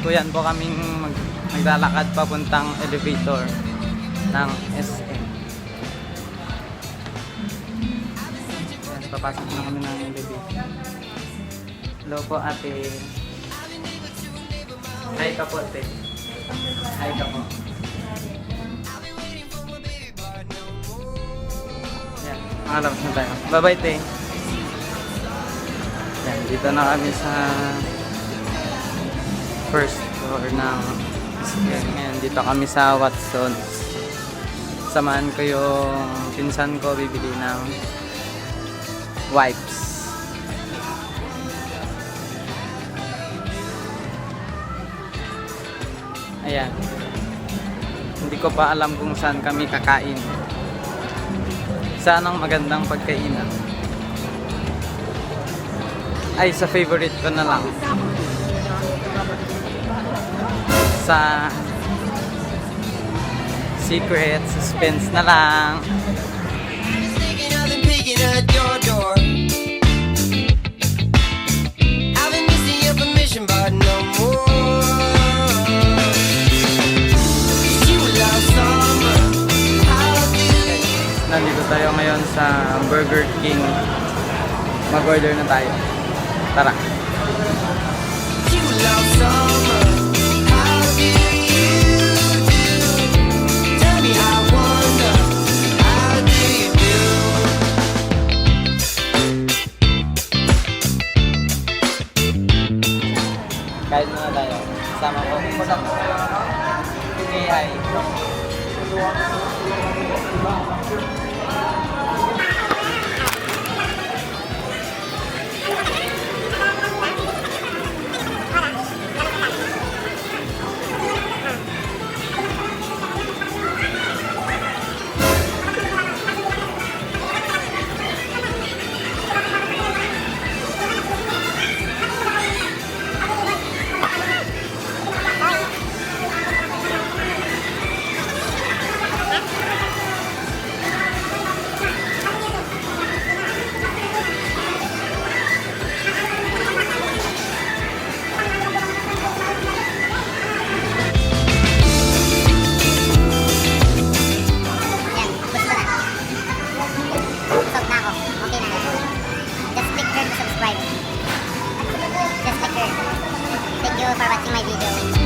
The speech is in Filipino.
kasalukuyan po kaming naglalakad papuntang elevator ng SM. Yan, papasok na kami ng elevator. Hello po ate. Hi ka po ate. Hi ka po. Yan, makalabas na tayo. Bye bye te. Yan, dito na kami sa first floor ng SM. Ngayon, dito kami sa Watsons. Samahan ko yung pinsan ko bibili ng wipes. Ayan. Hindi ko pa alam kung saan kami kakain. Saan ang magandang pagkainan? Ay, sa favorite ko na lang. Sa Secret Suspense na lang. Nandito tayo ngayon sa Burger King. Mag-order na tayo. Tara. Kahit muna tayo. Sama ko. Okay, hi. Thank you for watching my video.